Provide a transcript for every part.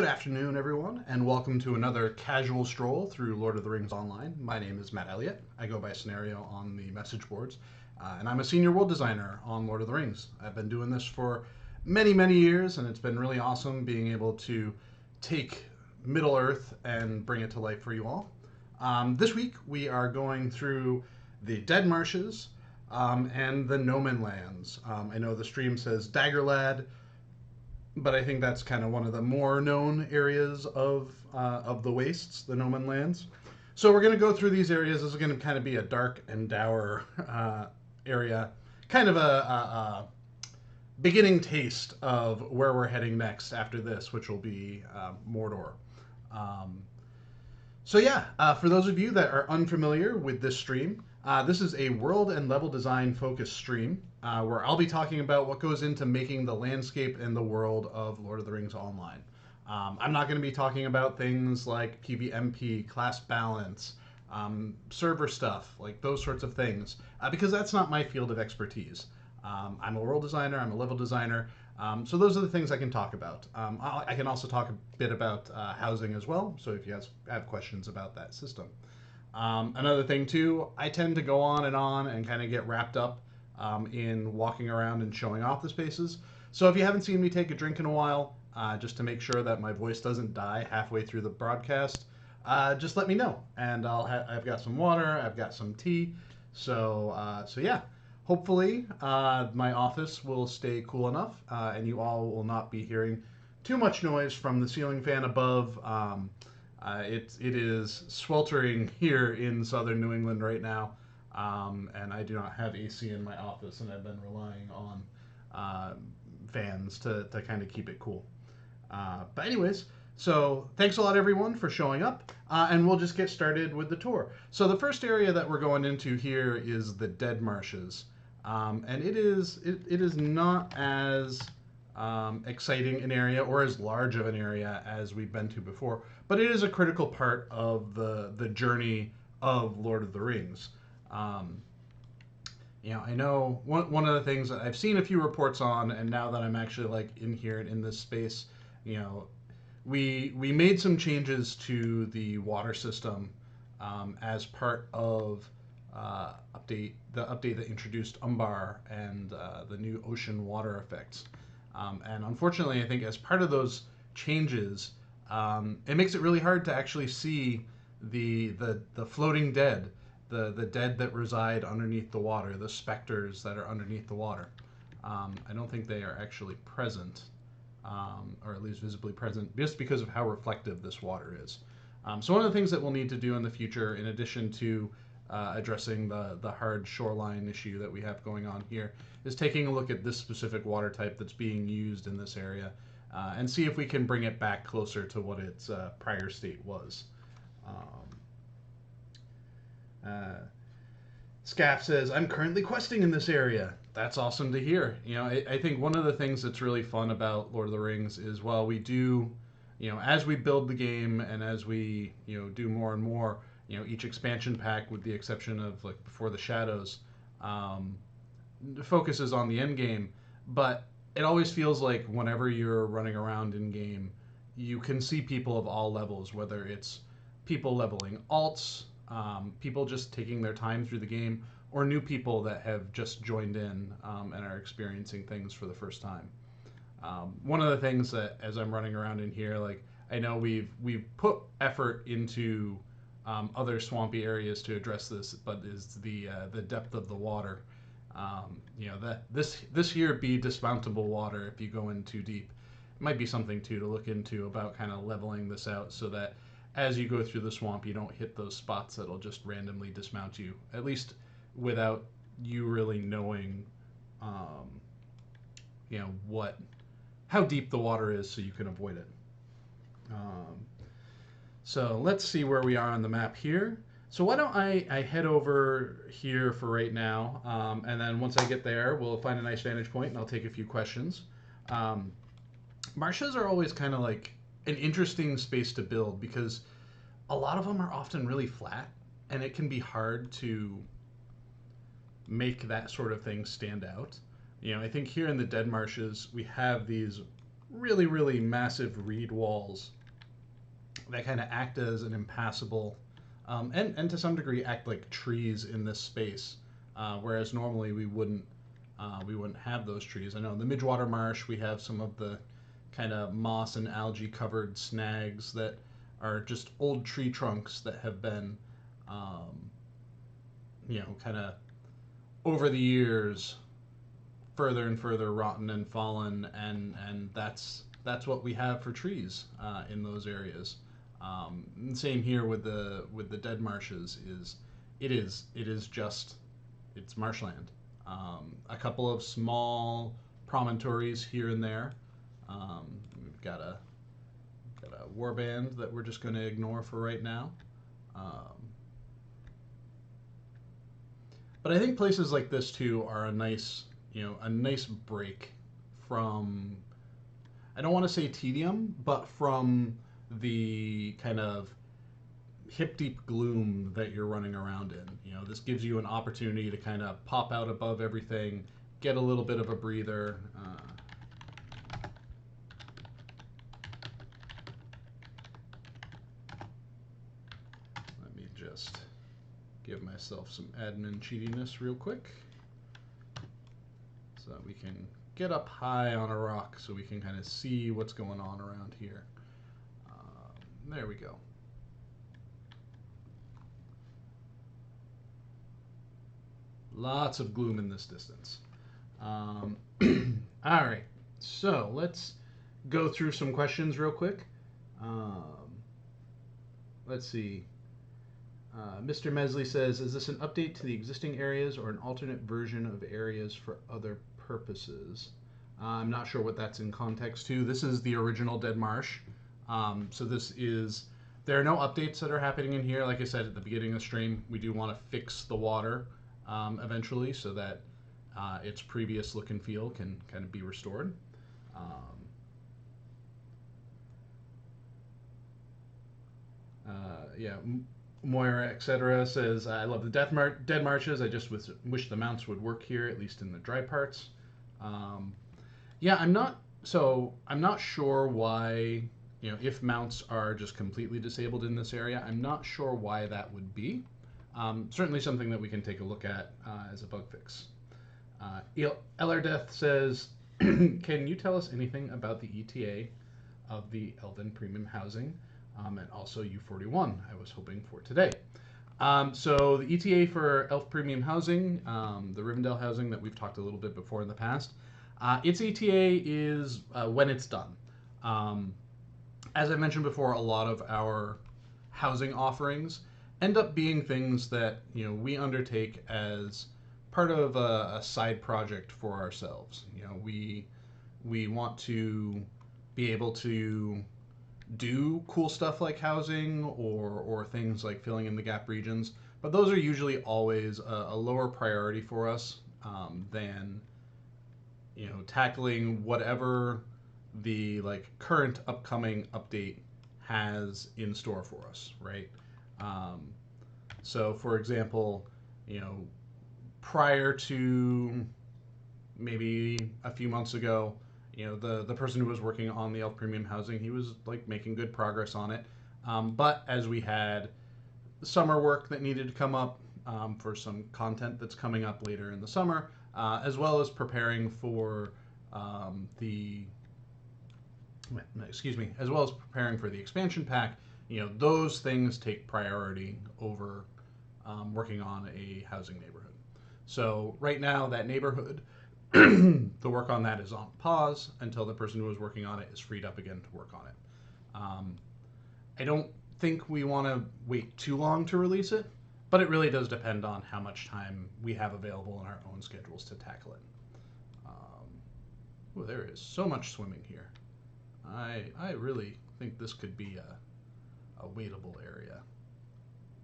Good afternoon, everyone, and welcome to another casual stroll through Lord of the Rings Online. My name is Matt Elliott. I go by Scenario on the message boards, and I'm a senior world designer on Lord of the Rings. I've been doing this for many, many years, and it's been really awesome being able to take Middle Earth and bring it to life for you all. This week, we are going through the Dead Marshes and the Noman Lands. I know the stream says Dagorlad, but I think that's kind of one of the more known areas of the wastes, the Noman lands. So we're going to go through these areas. This is going to kind of be a dark and dour area, kind of a beginning taste of where we're heading next after this, which will be Mordor. Um, for those of you that are unfamiliar with this stream, this is a world and level design focused stream where I'll be talking about what goes into making the landscape and the world of Lord of the Rings Online. I'm not going to be talking about things like PvMP, class balance, server stuff, like those sorts of things, because that's not my field of expertise. I'm a world designer, I'm a level designer, so those are the things I can talk about. I can also talk a bit about housing as well, so if you guys have questions about that system. Another thing too, I tend to go on and kind of get wrapped up in walking around and showing off the spaces. So if you haven't seen me take a drink in a while, just to make sure that my voice doesn't die halfway through the broadcast, just let me know. And I've got some water, I've got some tea. So yeah, hopefully my office will stay cool enough, and you all will not be hearing too much noise from the ceiling fan above. It is sweltering here in southern New England right now, and I do not have AC in my office, and I've been relying on fans to kind of keep it cool. But anyways, so thanks a lot everyone for showing up, and we'll just get started with the tour. So the first area that we're going into here is the Dead Marshes, and it is not as exciting an area or as large of an area as we've been to before, but it is a critical part of the journey of Lord of the Rings. I know one of the things that I've seen a few reports on, and now that I'm actually like in here and in this space, we made some changes to the water system as part of the update that introduced Umbar and the new ocean water effects. And unfortunately, I think as part of those changes, it makes it really hard to actually see the floating dead, the dead that reside underneath the water, the specters that are underneath the water. I don't think they are actually present, or at least visibly present, just because of how reflective this water is. So one of the things that we'll need to do in the future, in addition to addressing the hard shoreline issue that we have going on here, is taking a look at this specific water type that's being used in this area and see if we can bring it back closer to what its prior state was. Scaff says, I'm currently questing in this area. That's awesome to hear. I think one of the things that's really fun about Lord of the Rings is while we do, as we build the game and as we, do more and more, each expansion pack, with the exception of like Before the Shadows, focuses on the end game, but it always feels like whenever you're running around in game, you can see people of all levels, whether it's people leveling alts, people just taking their time through the game, or new people that have just joined in and are experiencing things for the first time. One of the things that, as I'm running around in here, like I know we've put effort into other swampy areas to address this, but is the depth of the water. This here be dismountable water if you go in too deep. It might be something too to look into about kind of leveling this out so that as you go through the swamp, you don't hit those spots that'll just randomly dismount you, at least without you really knowing, how deep the water is so you can avoid it. So let's see where we are on the map here. So why don't I head over here for right now, and then once I get there, we'll find a nice vantage point and I'll take a few questions. Marshes are always kind of like an interesting space to build because a lot of them are often really flat, and it can be hard to make that sort of thing stand out. I think here in the Dead Marshes, we have these really, really massive reed walls that kind of act as an impassable, and to some degree act like trees in this space, whereas normally we wouldn't have those trees. I know in the Midgewater Marsh we have some of the kind of moss and algae covered snags that are just old tree trunks that have been, um, kind of over the years further and further rotten and fallen, and that's what we have for trees in those areas. Same here with the dead marshes. It is just it's marshland. A couple of small promontories here and there. We've got a warband that we're just going to ignore for right now. Um, but I think places like this too are a nice break from, I don't want to say tedium, but from the kind of hip deep gloom that you're running around in. This gives you an opportunity to kind of pop out above everything, get a little bit of a breather. Let me just give myself some admin cheatiness real quick so that we can get up high on a rock so we can kind of see what's going on around here. There we go. Lots of gloom in this distance. All right, so let's go through some questions real quick. Let's see. Mr. Mesley says, is this an update to the existing areas or an alternate version of areas for other purposes? I'm not sure what that's in context to. This is the original Dead Marsh. So there are no updates that are happening in here. Like I said at the beginning of the stream, we do want to fix the water eventually so that its previous look and feel can kind of be restored. Yeah, Moira, etc. says, I love the Dead Marshes. I just wish the mounts would work here, at least in the dry parts. Yeah, I'm not sure why, if mounts are just completely disabled in this area, I'm not sure why that would be. Certainly something that we can take a look at as a bug fix. Ellardeth says, can you tell us anything about the ETA of the Elven Premium Housing and also U41 I was hoping for today? So the ETA for Elf Premium Housing, the Rivendell housing that we've talked a little bit before in the past, its ETA is when it's done. As I mentioned before, a lot of our housing offerings end up being things that we undertake as part of a side project for ourselves. We want to be able to do cool stuff like housing or things like filling in the gap regions, but those are usually always a lower priority for us than tackling whatever the current upcoming update has in store for us, right? So for example, prior to maybe a few months ago, the person who was working on the Elf Premium Housing, he was making good progress on it. But as we had summer work that needed to come up for some content that's coming up later in the summer, as well as preparing for as well as preparing for the expansion pack, those things take priority over working on a housing neighborhood. So right now, that neighborhood, the work on that is on pause until the person who was working on it is freed up again to work on it. I don't think we want to wait too long to release it, but it really does depend on how much time we have available in our own schedules to tackle it. Oh, there is so much swimming here. I really think this could be a wadeable area,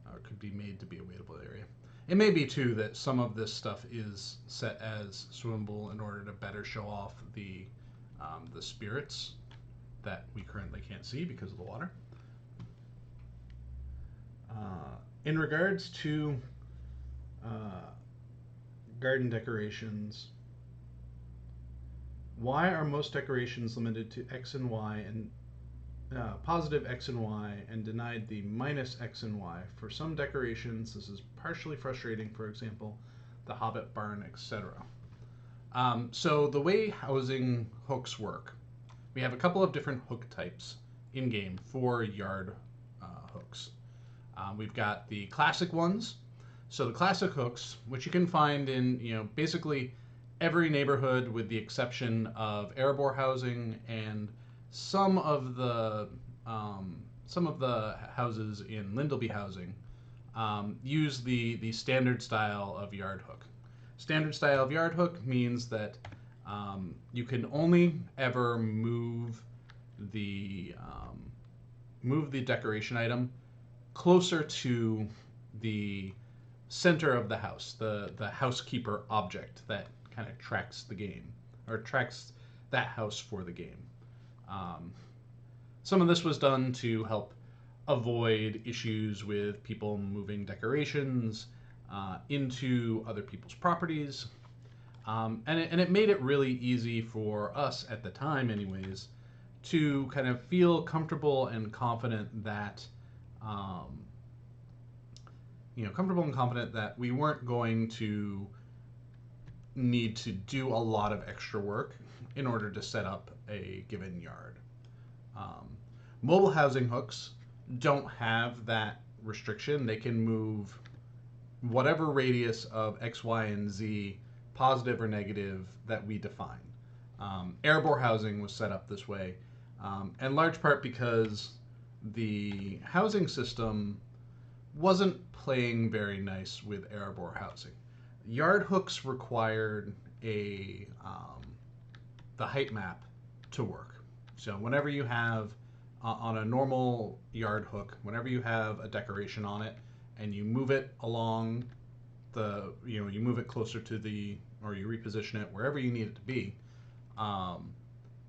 or could be made to be a wadeable area. It may be too that some of this stuff is set as swimmable in order to better show off the spirits that we currently can't see because of the water. In regards to garden decorations, Why are most decorations limited to X and Y and positive X and Y and denied the minus X and Y? For some decorations, this is partially frustrating, for example, the Hobbit barn, etc. So the way housing hooks work, we have a couple of different hook types in game for yard hooks. We've got the classic ones. So the classic hooks, which you can find in basically every neighborhood with the exception of Erebor housing and some of the houses in Lindleby housing, use the standard style of yard hook. Standard style of yard hook means that you can only ever move the decoration item closer to the center of the house, the housekeeper object that kind of tracks the game or tracks that house for the game. Some of this was done to help avoid issues with people moving decorations into other people's properties. And it made it really easy for us at the time, anyways, to kind of feel comfortable and confident that, we weren't going to need to do a lot of extra work in order to set up a given yard. Mobile housing hooks don't have that restriction. They can move whatever radius of X, Y, and Z, positive or negative, that we define. Erebor housing was set up this way, in large part because the housing system wasn't playing very nice with Erebor housing. Yard hooks required the height map to work. So whenever you have on a normal yard hook, whenever you have a decoration on it and you move it along you move it closer to or you reposition it wherever you need it to be,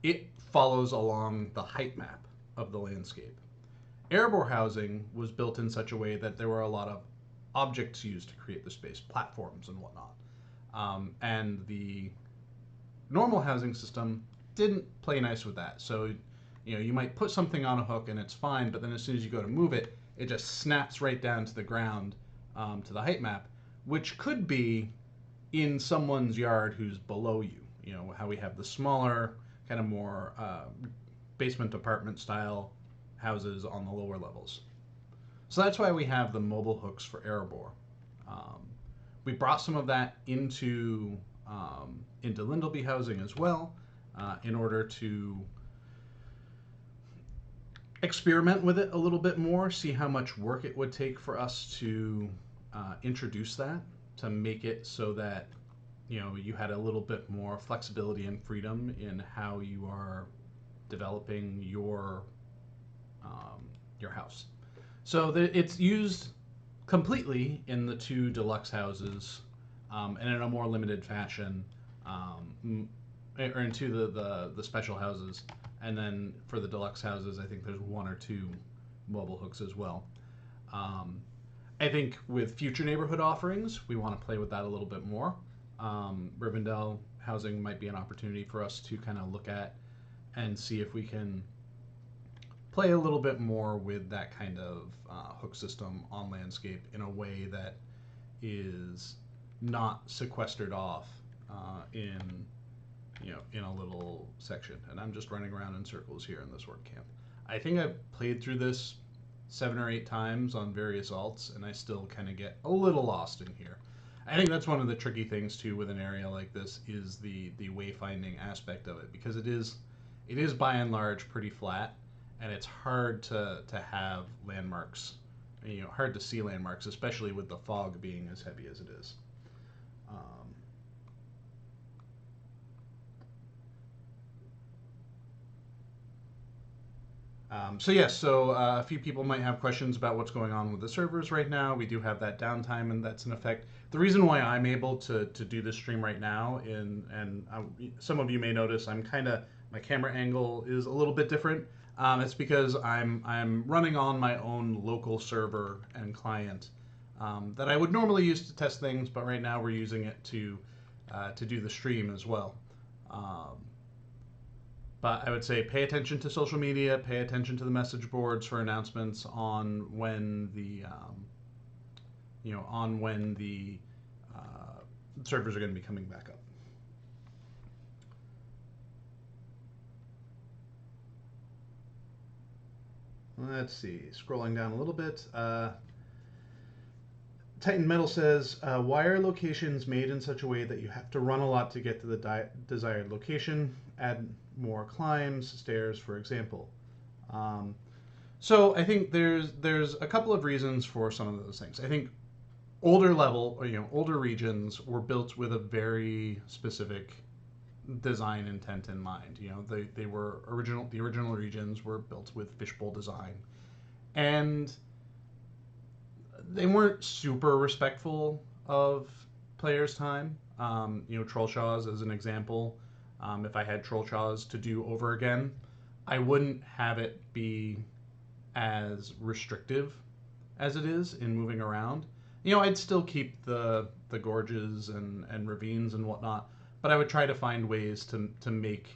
it follows along the height map of the landscape. Erebor housing was built in such a way that there were a lot of objects used to create the space, platforms and whatnot. And the normal housing system didn't play nice with that. So, you might put something on a hook and it's fine, but then as soon as you go to move it, it just snaps right down to the ground, to the height map, which could be in someone's yard who's below you. How we have the smaller, kind of more basement apartment style houses on the lower levels. So that's why we have the mobile hooks for Erebor. We brought some of that into Lindleby housing as well, in order to experiment with it a little bit more, see how much work it would take for us to introduce that, to make it so that you had a little bit more flexibility and freedom in how you are developing your house. So it's used completely in the two deluxe houses, and in a more limited fashion, or into the special houses. And then for the deluxe houses, I think there's one or two mobile hooks as well. I think with future neighborhood offerings, we want to play with that a little bit more. Rivendell housing might be an opportunity for us to kind of look at and see if we can play a little bit more with that kind of hook system on landscape in a way that is not sequestered off in a little section. And I'm just running around in circles here in this work camp. I think I've played through this 7 or 8 times on various alts, and I still kind of get a little lost in here. I think that's one of the tricky things too with an area like this is the wayfinding aspect of it, because it is by and large pretty flat, and it's hard to have landmarks, hard to see landmarks, especially with the fog being as heavy as it is. So a few people might have questions about what's going on with the servers right now. We do have that downtime, and that's in effect. The reason why I'm able to do this stream right now, some of you may notice my camera angle is a little bit different. It's because I'm running on my own local server and client that I would normally use to test things, but right now we're using it to do the stream as well. But I would say pay attention to social media, pay attention to the message boards for announcements on when the servers are going to be coming back up. Let's see, scrolling down a little bit. Titan Metal says, why are locations made in such a way that you have to run a lot to get to the desired location? Add more climbs, stairs, for example. So I think there's a couple of reasons for some of those things. I think older regions were built with a very specific design intent in mind. The original regions were built with fishbowl design, and they weren't super respectful of players' time. Trollshaws as an example. If I had Trollshaws to do over again, I wouldn't have it be as restrictive as it is in moving around. I'd still keep the gorges and ravines and whatnot, but I would try to find ways to make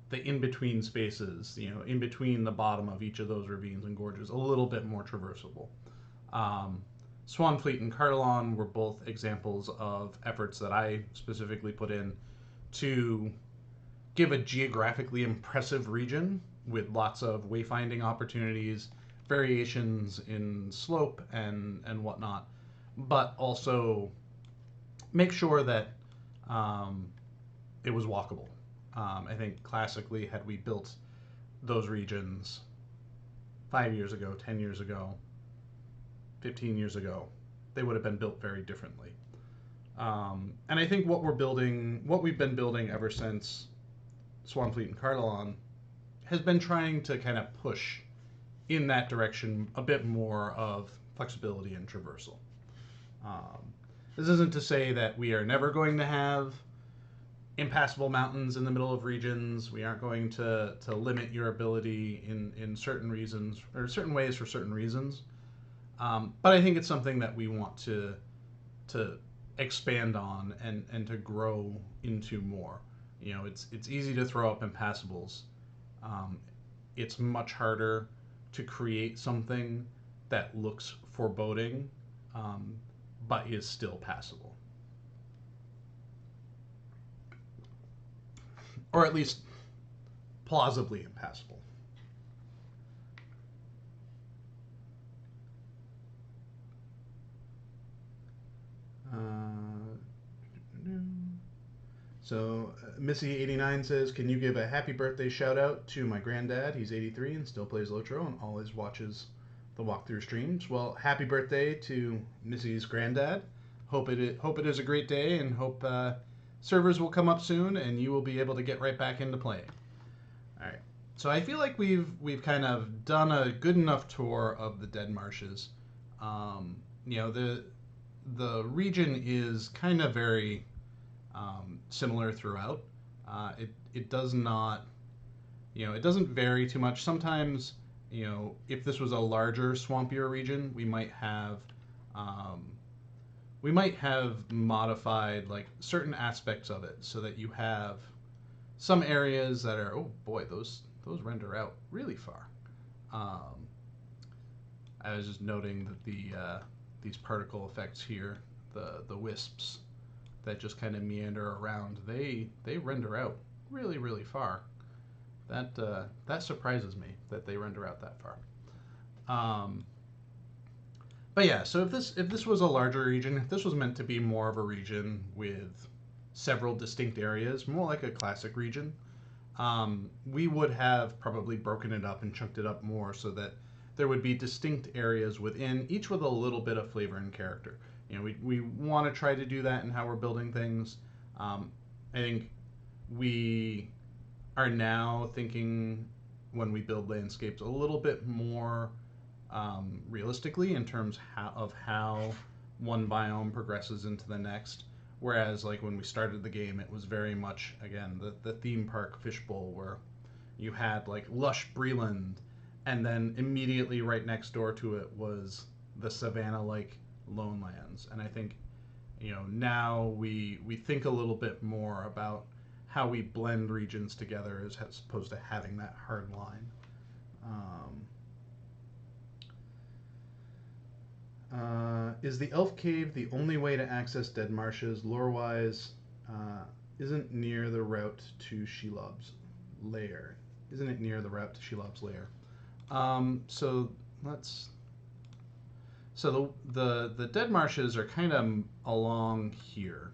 the in-between spaces, in between the bottom of each of those ravines and gorges, a little bit more traversable. Swanfleet and Cardelon were both examples of efforts that I specifically put in to give a geographically impressive region with lots of wayfinding opportunities, variations in slope and whatnot, but also make sure that it was walkable. I think classically, had we built those regions 5 years ago, 10 years ago, 15 years ago, they would have been built very differently. And I think what we've been building ever since Swanfleet and Cardelon has been trying to kind of push in that direction a bit more of flexibility and traversal. This isn't to say that we are never going to have impassable mountains in the middle of regions. We aren't going to limit your ability in certain reasons or certain ways for certain reasons. But I think it's something that we want to expand on and to grow into more. It's easy to throw up impassables. It's much harder to create something that looks foreboding, but is still passable. Or at least plausibly impassable. So Missy89 says, can you give a happy birthday shout out to my granddad? He's 83 and still plays LOTRO and always watches the walkthrough streams. Well, happy birthday to Missy's granddad. Hope it is a great day, and hope servers will come up soon and you will be able to get right back into playing. All right. So I feel like we've kind of done a good enough tour of the Dead Marshes. The region is kind of very similar throughout. It does not, it doesn't vary too much. Sometimes, if this was a larger, swampier region, we might have modified like certain aspects of it so that you have some areas that are, oh boy, those render out really far. I was just noting that these particle effects here, the wisps that just kind of meander around, they render out really, really far. That surprises me that they render out that far. But yeah, so if this was a larger region, if this was meant to be more of a region with several distinct areas, more like a classic region, we would have probably broken it up and chunked it up more so that there would be distinct areas within, each with a little bit of flavor and character. We want to try to do that in how we're building things. I think we are now thinking, when we build landscapes, a little bit more realistically in terms of how one biome progresses into the next. Whereas, like, when we started the game, it was very much, again, the theme park fishbowl, where you had like lush Breland, and then immediately right next door to it was the savanna-like lone lands. And I think, now we think a little bit more about how we blend regions together as opposed to having that hard line. Is the Elf Cave the only way to access Dead Marshes? Lore-wise, isn't near the route to Shelob's lair. Isn't it near the route to Shelob's lair? So let's. So the Dead Marshes are kind of along here.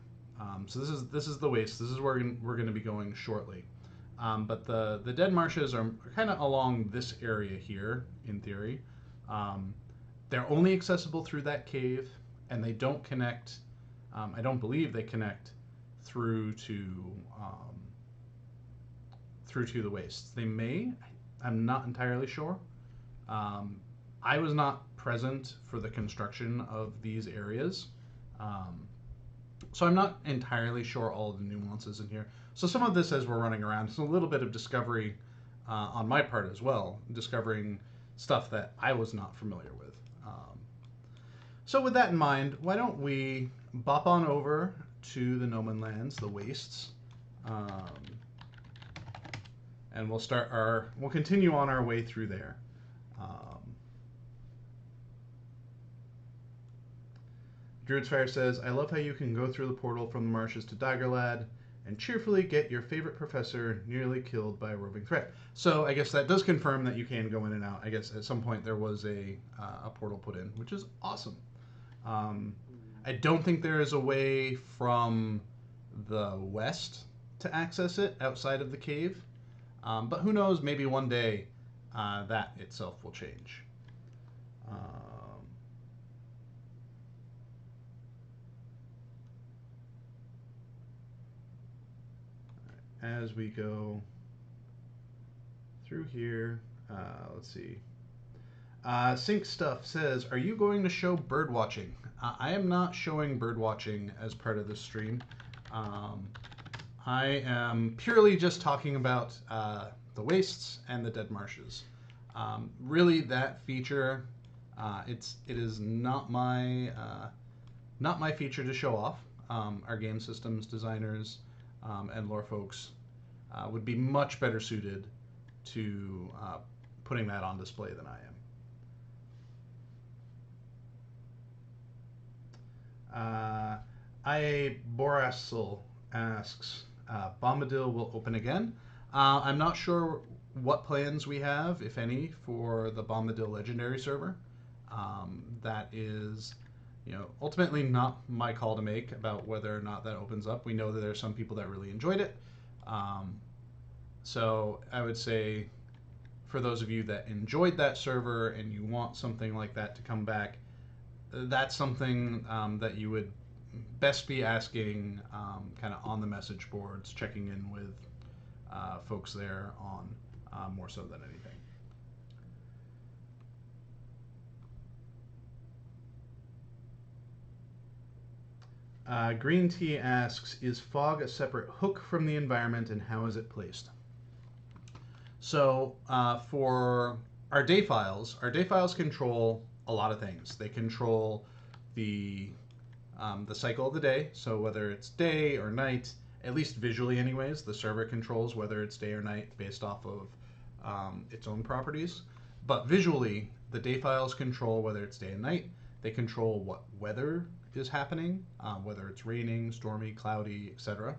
So this is the waste. This is where we're going to be going shortly. But the Dead Marshes are kind of along this area here, in theory. They're only accessible through that cave, and they don't connect. I don't believe they connect through to the wastes. They may. I'm not entirely sure. I was not present for the construction of these areas, so I'm not entirely sure all of the nuances in here. So some of this, as we're running around, is a little bit of discovery on my part as well, discovering stuff that I was not familiar with. So with that in mind, why don't we bop on over to the No Man Lands, the wastes, and we'll continue on our way through there. Druid's Fire says, I love how you can go through the portal from the Marshes to Dagorlad and cheerfully get your favorite professor nearly killed by a roving threat. So I guess that does confirm that you can go in and out. I guess at some point there was a portal put in, which is awesome. I don't think there is a way from the west to access it outside of the cave. But who knows, maybe one day that itself will change. As we go through here, let's see. Sync Stuff says, are you going to show bird watching? I am not showing bird watching as part of this stream. I am purely just talking about the wastes and the Dead Marshes. Really, that feature, it is not my feature to show off. Our game systems designers and lore folks would be much better suited to putting that on display than I am. Borasel asks, Bombadil will open again. I'm not sure what plans we have, if any, for the Bombadil Legendary server. That is, ultimately not my call to make about whether or not that opens up. We know that there are some people that really enjoyed it. So I would say, for those of you that enjoyed that server and you want something like that to come back, that's something that you would best be asking kind of on the message boards, checking in with folks there on more so than anything. Green Tea asks, is fog a separate hook from the environment and how is it placed? So for our day files control a lot of things. They control the cycle of the day, so whether it's day or night, at least visually anyways, the server controls whether it's day or night based off of its own properties. But visually, the day files control whether it's day and night. They control what weather is happening, whether it's raining, stormy, cloudy, etc.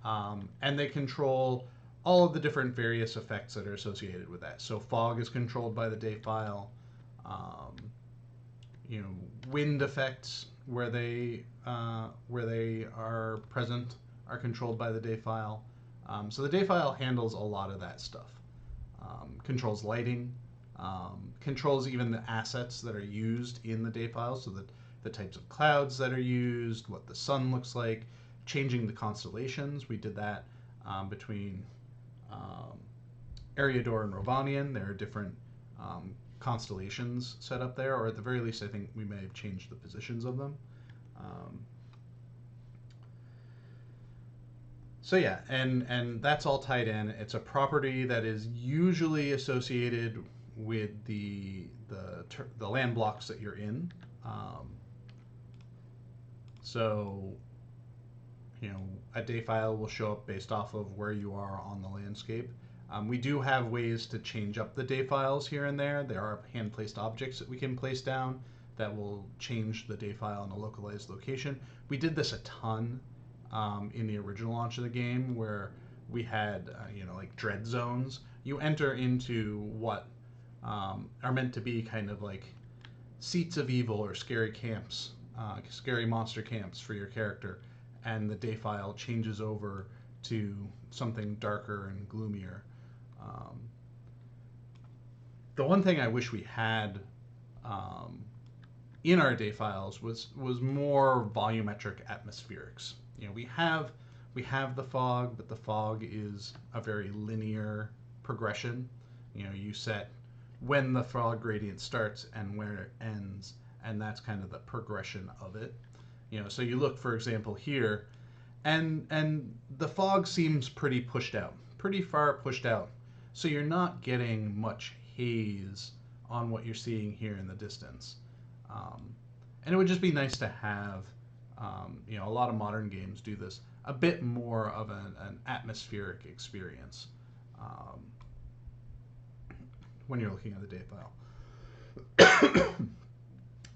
And they control all of the different various effects that are associated with that. So fog is controlled by the day file. Wind effects where they are present are controlled by the day file. So the day file handles a lot of that stuff. Controls lighting, controls even the assets that are used in the day file, so that the types of clouds that are used, what the sun looks like, changing the constellations. We did that between Eriador and Rovanian. There are different constellations set up there, or at the very least I think we may have changed the positions of them. So yeah, and that's all tied in. It's a property that is usually associated with the land blocks that you're in. So a day file will show up based off of where you are on the landscape. We do have ways to change up the day files here and there. There are hand-placed objects that we can place down that will change the day file in a localized location. We did this a ton in the original launch of the game, where we had like dread zones. You enter into what are meant to be kind of like seats of evil or scary camps, scary monster camps for your character, and the day file changes over to something darker and gloomier. The one thing I wish we had in our day files was more volumetric atmospherics. We have the fog, but the fog is a very linear progression. You set when the fog gradient starts and where it ends, and that's kind of the progression of it. So you look, for example, here, and the fog seems pretty pushed out, pretty far pushed out. So you're not getting much haze on what you're seeing here in the distance. And it would just be nice to have, a lot of modern games do this, a bit more of an atmospheric experience when you're looking at the day file.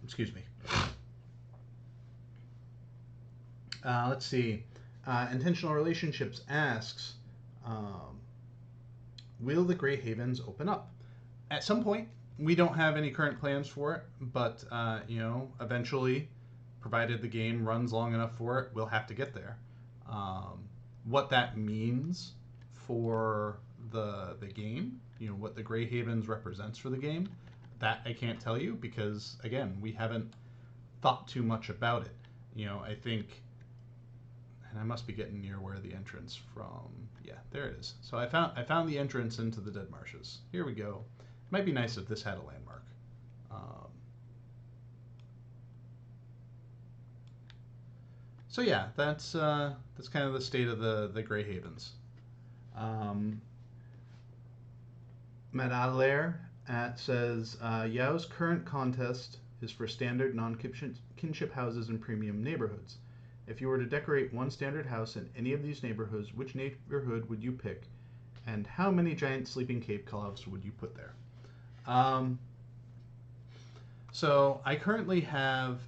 Excuse me. Let's see. Intentional Relationships asks, will the Grey Havens open up? At some point. We don't have any current plans for it, but eventually, provided the game runs long enough for it, we'll have to get there. What that means for the game, what the Grey Havens represents for the game, that I can't tell you, because again, we haven't thought too much about it. I think, and I must be getting near where the entrance from. Yeah, there it is. So I found the entrance into the Dead Marshes. Here we go. Might be nice if this had a landmark. So yeah, that's kind of the state of the Grey Havens. Madalair says, Yao's current contest is for standard non-kinship houses in premium neighborhoods. If you were to decorate one standard house in any of these neighborhoods, which neighborhood would you pick? And how many giant sleeping cave calves would you put there? So I currently have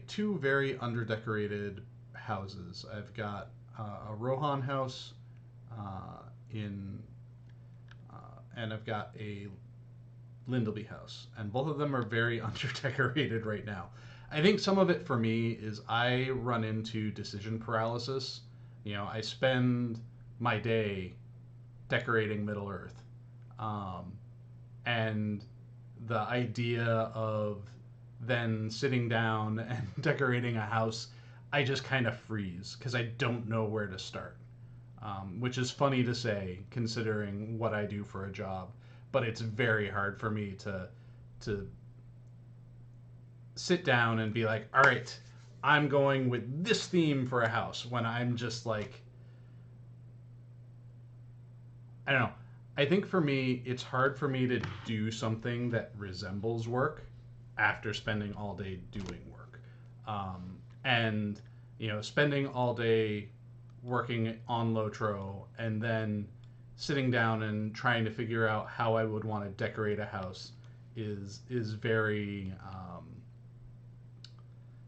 two very underdecorated houses. I've got a Rohan house and I've got a Lindleby house, and both of them are very underdecorated right now. I think some of it for me is I run into decision paralysis. I spend my day decorating Middle Earth. And the idea of then sitting down and decorating a house, I just kind of freeze because I don't know where to start. Which is funny to say considering what I do for a job, but it's very hard for me to sit down and be like, all right, I'm going with this theme for a house, when I'm just like, I don't know. I think for me, it's hard for me to do something that resembles work after spending all day doing work. And, spending all day working on LOTRO and then sitting down and trying to figure out how I would want to decorate a house is very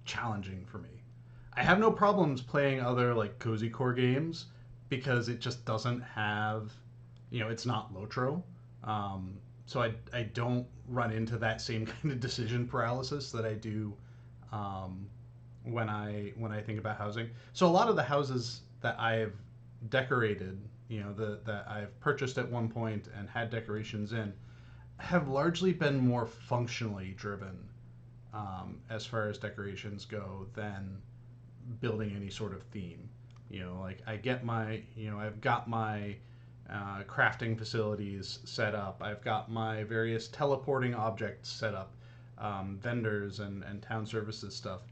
challenging for me. I have no problems playing other like cozy core games because it just doesn't have, it's not LOTRO. So I don't run into that same kind of decision paralysis that I do when I think about housing. So a lot of the houses that I've decorated, that I've purchased at one point and had decorations in, have largely been more functionally driven as far as decorations go than building any sort of theme. Like I've got my crafting facilities set up. I've got my various teleporting objects set up, vendors and town services stuff.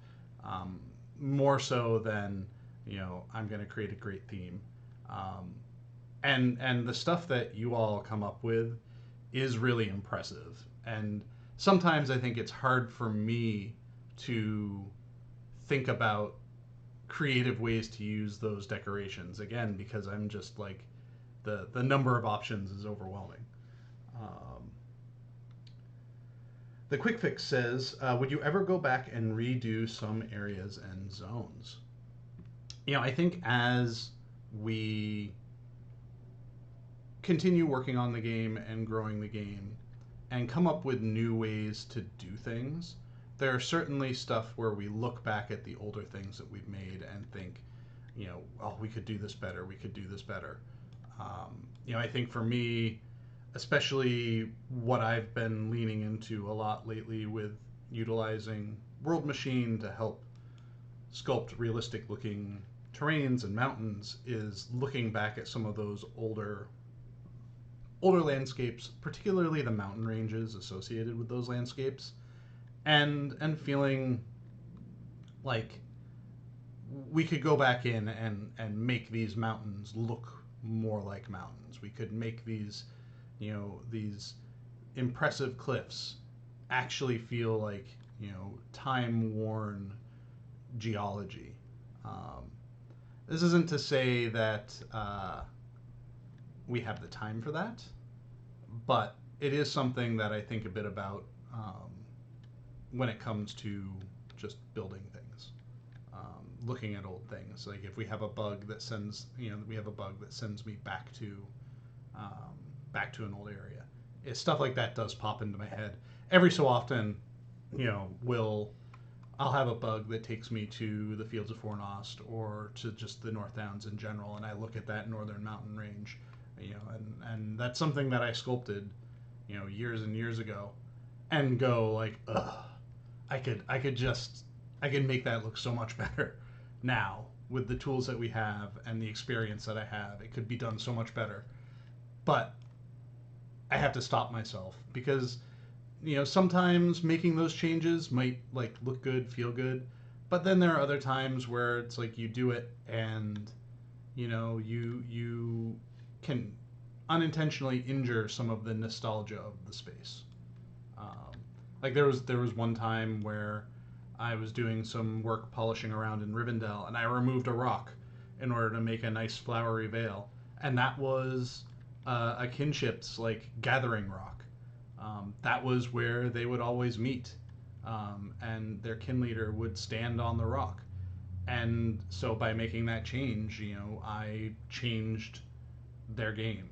More so than, I'm going to create a great theme. And the stuff that you all come up with is really impressive. And sometimes I think it's hard for me to think about creative ways to use those decorations. Again, because I'm just like the number of options is overwhelming. Um, the quick fix says, would you ever go back and redo some areas and zones? I think as we continue working on the game and growing the game and come up with new ways to do things, there are certainly stuff where we look back at the older things that we've made and think, oh, we could do this better, we could do this better. I think for me, especially what I've been leaning into a lot lately with utilizing World Machine to help sculpt realistic looking terrains and mountains, is looking back at some of those older landscapes, particularly the mountain ranges associated with those landscapes, and feeling like we could go back in and make these mountains look more like mountains. We could make these these impressive cliffs actually feel like time worn geology. This isn't to say that we have the time for that, but it is something that I think a bit about when it comes to just building things, looking at old things. Like if we have a bug that sends, we have a bug that sends me back to an old area. Stuff like that does pop into my head every so often. I'll have a bug that takes me to the Fields of Fornost or to just the North Downs in general, and I look at that northern mountain range, and that's something that I sculpted, years and years ago, and go like, ugh, I could make that look so much better now with the tools that we have and the experience that I have. It could be done so much better, but I have to stop myself because sometimes making those changes might like look good, feel good, but then there are other times where it's like you do it and you can unintentionally injure some of the nostalgia of the space. Like there was one time where I was doing some work polishing around in Rivendell, and I removed a rock in order to make a nice flowery veil, and that was a kinship's like gathering rock. That was where they would always meet, and their kin leader would stand on the rock. And so by making that change, I changed their game.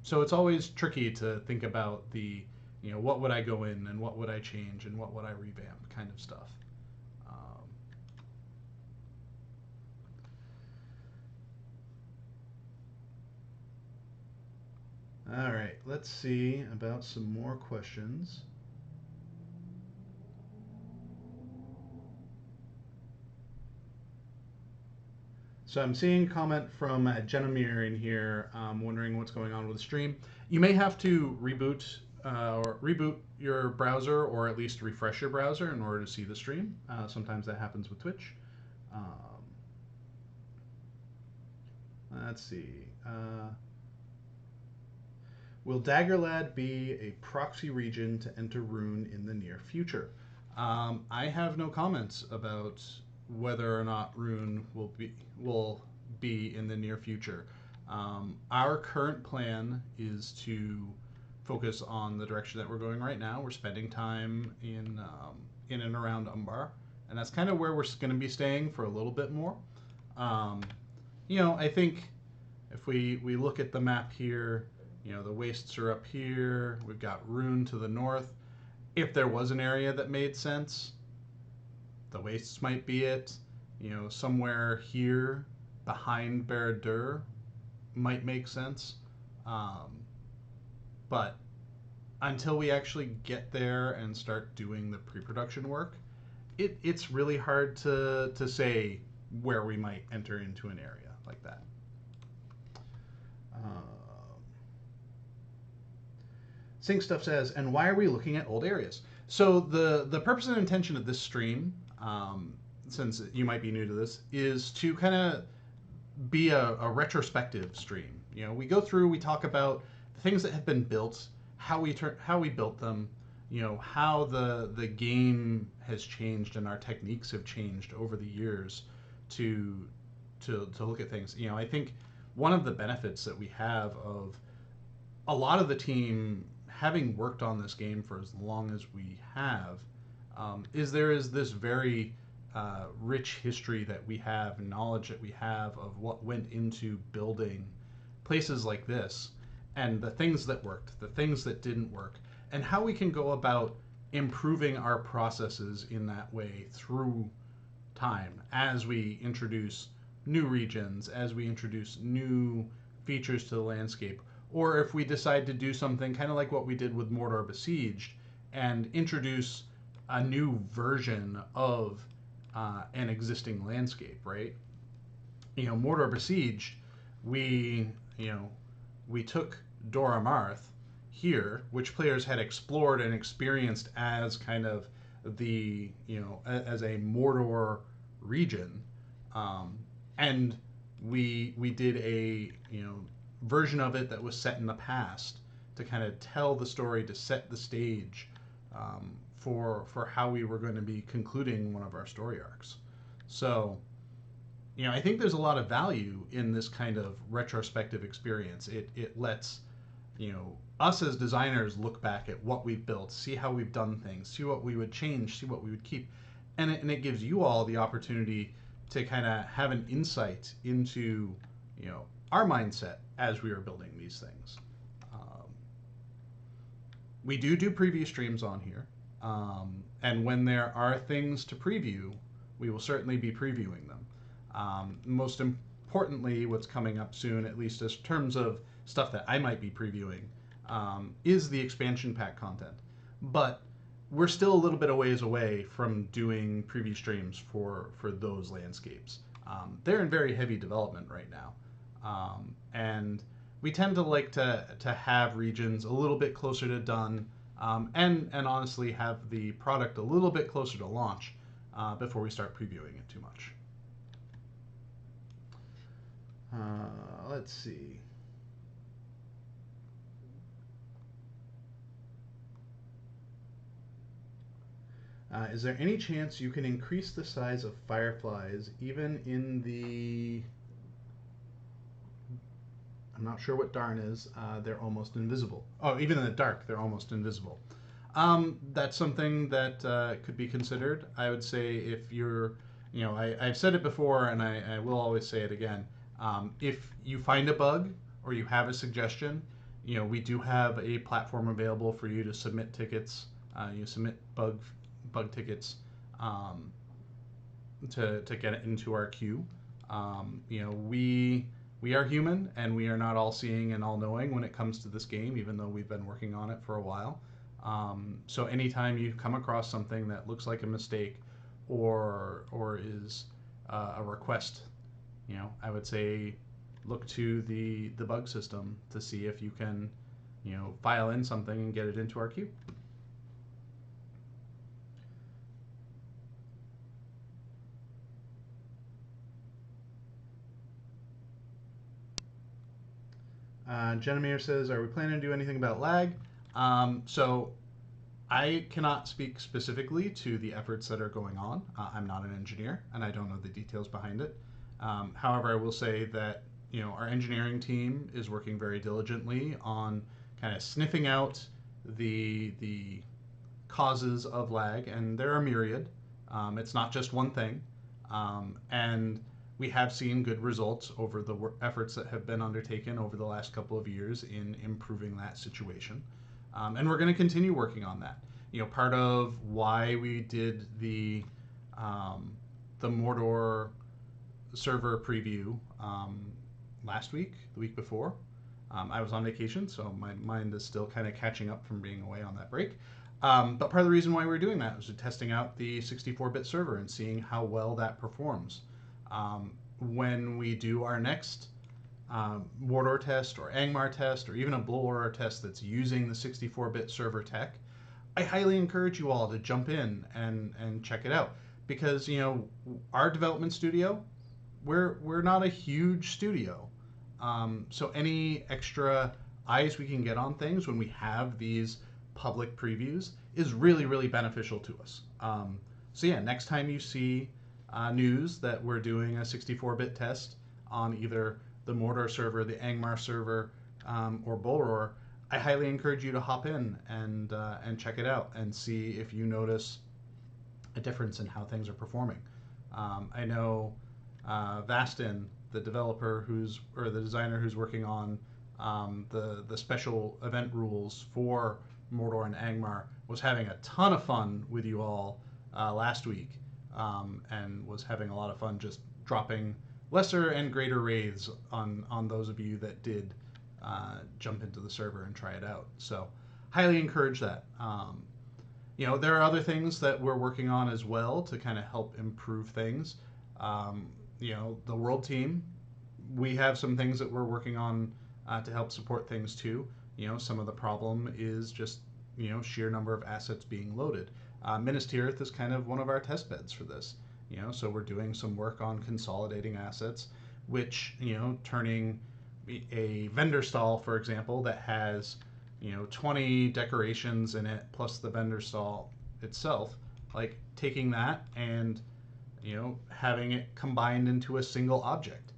So it's always tricky to think about the, what would I go in and what would I change and what would I revamp kind of stuff. All right, let's see about some more questions. So I'm seeing a comment from Jenamir in here, wondering what's going on with the stream. You may have to reboot your browser, or at least refresh your browser in order to see the stream. Sometimes that happens with Twitch. Let's see. Will Dagorlad be a proxy region to enter Rune in the near future? I have no comments about whether or not Rune will be in the near future. Our current plan is to focus on the direction that we're going right now. We're spending time in and around Umbar, and that's kind of where we're going to be staying for a little bit more. I think if we look at the map here, the wastes are up here. We've got Rune to the north. If there was an area that made sense, the wastes might be it. Somewhere here behind Barad-dûr might make sense. But until we actually get there and start doing the pre-production work, it's really hard to say where we might enter into an area like that. Sing Stuff says, and why are we looking at old areas? So the purpose and intention of this stream, since you might be new to this, is to kind of be a retrospective stream. We go through, we talk about the things that have been built, how we built them, how the game has changed and our techniques have changed over the years, to to look at things. I think one of the benefits that we have of a lot of the team having worked on this game for as long as we have, is there is this very rich history that we have, knowledge that we have of what went into building places like this, and the things that worked, the things that didn't work, and how we can go about improving our processes in that way through time as we introduce new regions, as we introduce new features to the landscape, or if we decide to do something kind of like what we did with Mordor Besieged and introduce a new version of an existing landscape, right? Mordor Besieged, we we took Dora Marth here, which players had explored and experienced as kind of the as a Mordor region, and we did a version of it that was set in the past to kind of tell the story, to set the stage for how we were going to be concluding one of our story arcs. So I think there's a lot of value in this kind of retrospective experience. It lets us as designers look back at what we've built, see how we've done things, see what we would change, see what we would keep, and it gives you all the opportunity to kind of have an insight into our mindset as we were building these things. We do preview streams on here, and when there are things to preview, we will certainly be previewing them. Most importantly, what's coming up soon, at least in terms of stuff that I might be previewing, is the expansion pack content. But we're still a little bit of ways away from doing preview streams for those landscapes. They're in very heavy development right now, and we tend to like to have regions a little bit closer to done, and honestly have the product a little bit closer to launch before we start previewing it too much. Let's see. Is there any chance you can increase the size of fireflies even in the... I'm not sure what darn is. They're almost invisible. Oh, even in the dark, they're almost invisible. That's something that could be considered. I would say if you're... I've said it before, and I will always say it again. If you find a bug or you have a suggestion, we do have a platform available for you to submit tickets. You submit bug tickets to get it into our queue. We are human, and we are not all seeing and all knowing when it comes to this game, even though we've been working on it for a while. So anytime you come across something that looks like a mistake or is a request, I would say look to the bug system to see if you can file in something and get it into our queue. Jennifer says, are we planning to do anything about lag? So I cannot speak specifically to the efforts that are going on. I'm not an engineer, and I don't know the details behind it. However, I will say that our engineering team is working very diligently on kind of sniffing out the causes of lag, and there are myriad. It's not just one thing, and we have seen good results over the efforts that have been undertaken over the last couple of years in improving that situation. And we're going to continue working on that. Part of why we did the Mordor server preview last week, the week before. I was on vacation, so my mind is still kind of catching up from being away on that break. But part of the reason why we were doing that was testing out the 64-bit server and seeing how well that performs. When we do our next Mordor test or Angmar test or even a Bulwark test that's using the 64-bit server tech, I highly encourage you all to jump in and check it out, because our development studio, we're not a huge studio, so any extra eyes we can get on things when we have these public previews is really, really beneficial to us. So yeah, next time you see news that we're doing a 64-bit test on either the Mordor server, the Angmar server, or Bolror, I highly encourage you to hop in and check it out and see if you notice a difference in how things are performing. I know Vastin, the developer or the designer who's working on the special event rules for Mordor and Angmar, was having a ton of fun with you all last week, and was having a lot of fun just dropping lesser and greater wraiths on those of you that did jump into the server and try it out. So highly encourage that. There are other things that we're working on as well to kind of help improve things. The world team, we have some things that we're working on to help support things too. Some of the problem is just sheer number of assets being loaded. Minas Tirith is kind of one of our test beds for this. So we're doing some work on consolidating assets, which turning a vendor stall, for example, that has 20 decorations in it plus the vendor stall itself, like taking that and having it combined into a single object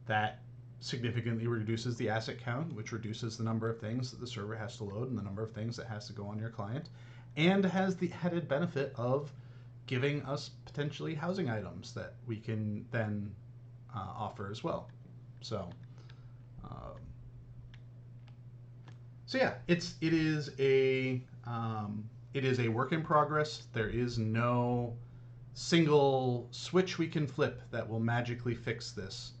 that significantly reduces the asset count, which reduces the number of things that the server has to load and the number of things that has to go on your client, and has the added benefit of giving us potentially housing items that we can then offer as well. So yeah, it is a work in progress. There is no single switch we can flip that will magically fix this,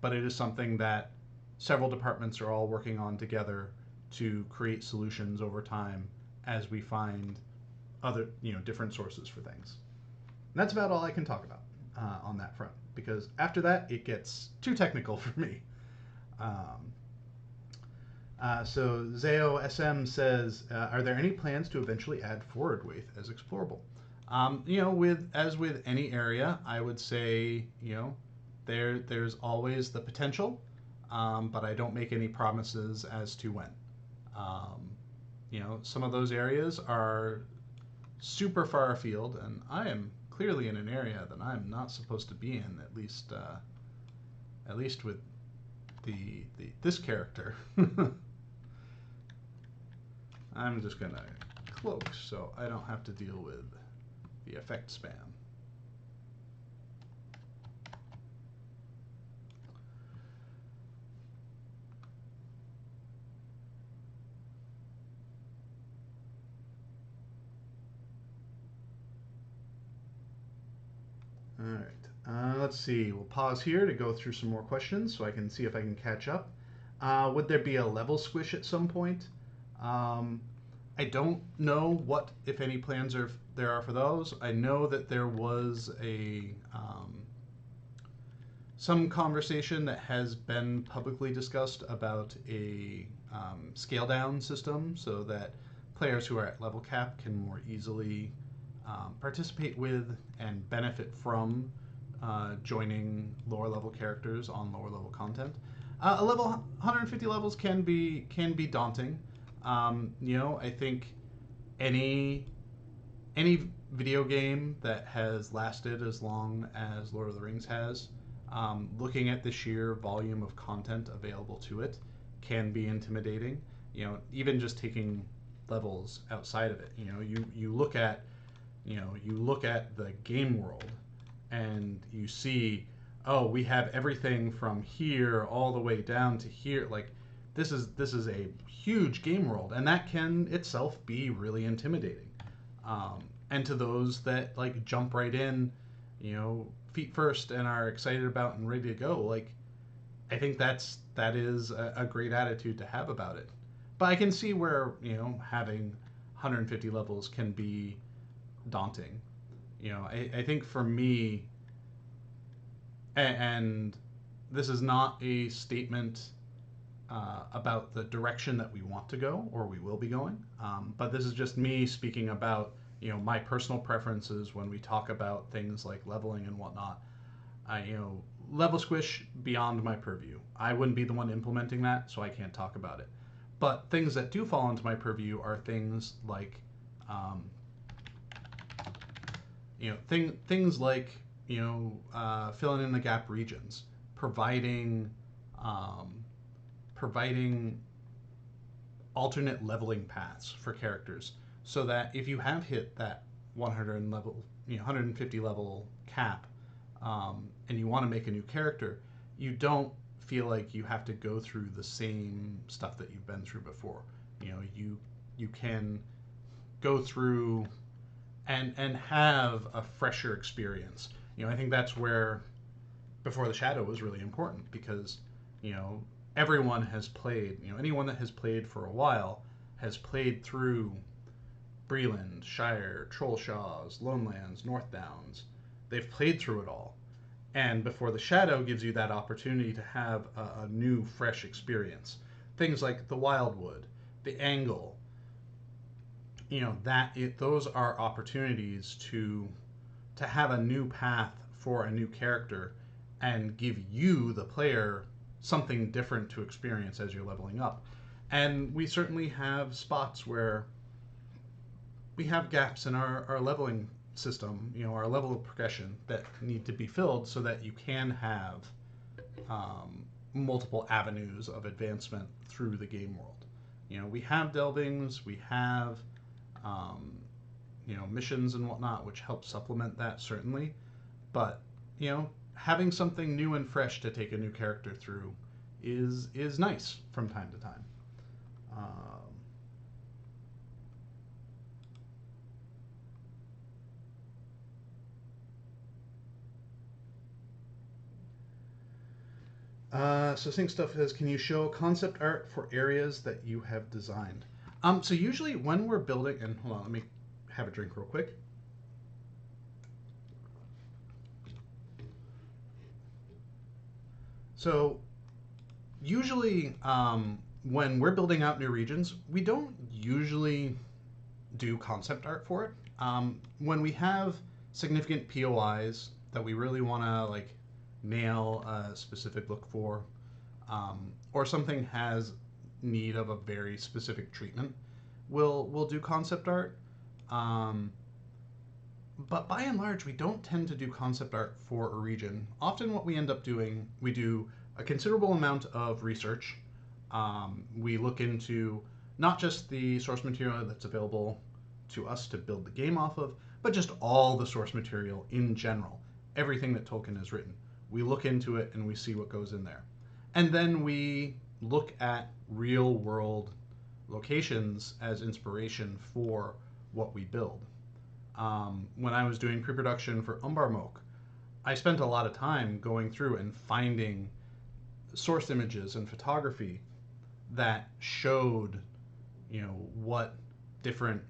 but it is something that several departments are all working on together to create solutions over time as we find other different sources for things. And that's about all I can talk about on that front, because after that it gets too technical for me. So Zao SM says, are there any plans to eventually add forward waith as explorable? With any area, I would say there's always the potential, but I don't make any promises as to when. Some of those areas are super far afield, and I am clearly in an area that I'm not supposed to be in, at least with this character. I'm just gonna cloak so I don't have to deal with the effect spam. All right, let's see. We'll pause here to go through some more questions so I can see if I can catch up. Would there be a level squish at some point? I don't know what, if any, plans there are for those. I know that there was some conversation that has been publicly discussed about a scale down system so that players who are at level cap can more easily participate with and benefit from joining lower level characters on lower level content. A level 150 levels can be daunting. I think any video game that has lasted as long as Lord of the Rings has, looking at the sheer volume of content available to it can be intimidating. Even just taking levels outside of it. You look at the game world and you see, oh, we have everything from here all the way down to here. Like, this is a huge game world, and that can itself be really intimidating. And to those that like jump right in, feet first, and are excited about and ready to go, like, I think that is a great attitude to have about it. But I can see where having 150 levels can be daunting. I think for me, and this is not a statement about the direction that we want to go or we will be going, but this is just me speaking about my personal preferences when we talk about things like leveling and whatnot. Level squish beyond my purview. I wouldn't be the one implementing that, so I can't talk about it. But things that do fall into my purview are things like things like filling in the gap regions, providing um, providing alternate leveling paths for characters, so that if you have hit that 100 level, 150 level cap, and you want to make a new character, you don't feel like you have to go through the same stuff that you've been through before. You can go through and have a fresher experience. I think that's where Before the Shadow was really important, because you know everyone has played. Anyone that has played for a while has played through Breland, Shire, Trollshaws, Lonelands, North Downs. They've played through it all, and Before the Shadow gives you that opportunity to have a new, fresh experience. Things like the Wildwood, the Angle, those are opportunities to have a new path for a new character and give you, the player, something different to experience as you're leveling up. And we certainly have spots where we have gaps in our leveling system, our level of progression that need to be filled, so that you can have multiple avenues of advancement through the game world. We have delvings, we have missions and whatnot, which help supplement that, certainly. But having something new and fresh to take a new character through is nice from time to time. So Sync Stuff says, can you show concept art for areas that you have designed? So usually when we're building, and hold on, let me have a drink real quick. So usually when we're building out new regions, we don't usually do concept art for it. When we have significant POIs that we really want to nail a specific look for, or something has need of a very specific treatment, we'll do concept art. But by and large, we don't tend to do concept art for a region. Often what we end up doing, we do a considerable amount of research. We look into not just the source material that's available to us to build the game off of, but just all the source material in general, everything that Tolkien has written. We look into it and we see what goes in there. And then we look at real world locations as inspiration for what we build. When I was doing pre-production for Umbarmok, I spent a lot of time going through and finding source images and photography that showed, what different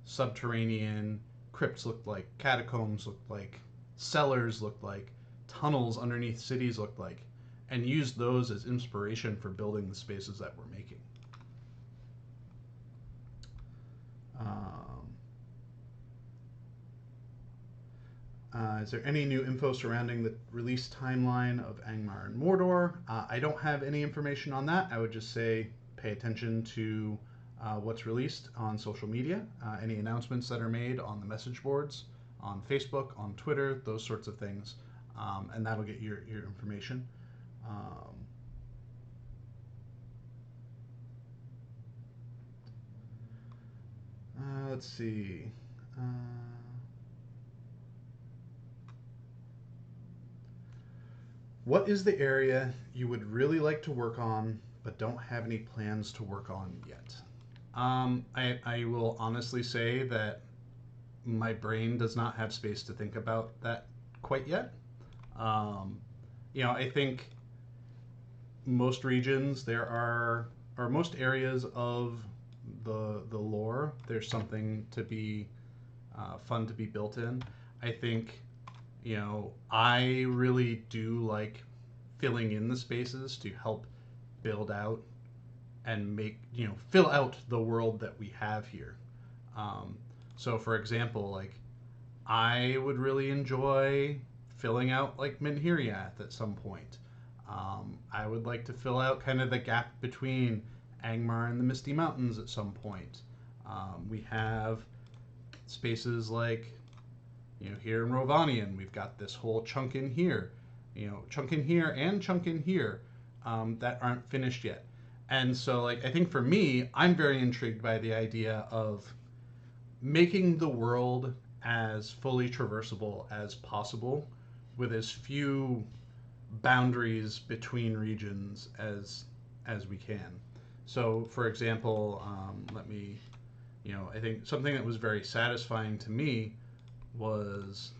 subterranean crypts looked like, catacombs looked like, cellars looked like, tunnels underneath cities looked like, and used those as inspiration for building the spaces that we're making. Is there any new info surrounding the release timeline of Angmar and Mordor? I don't have any information on that. I would just say pay attention to what's released on social media, any announcements that are made on the message boards, on Facebook, on Twitter, those sorts of things, and that'll get your information. Let's see. What is the area you would really like to work on but don't have any plans to work on yet? I will honestly say that my brain does not have space to think about that quite yet. I think most regions or most areas of the lore, there's something to be fun to be built in. I think I really do like filling in the spaces to help build out and make, fill out the world that we have here. So for example, I would really enjoy filling out Minhiriath at some point. I would like to fill out kind of the gap between Angmar and the Misty Mountains at some point. We have spaces like Here in Rovanian, we've got this whole chunk in here, chunk in here and chunk in here that aren't finished yet. And so, like, I think for me, I'm very intrigued by the idea of making the world as fully traversable as possible with as few boundaries between regions as we can. So, for example, I think something that was very satisfying to me was,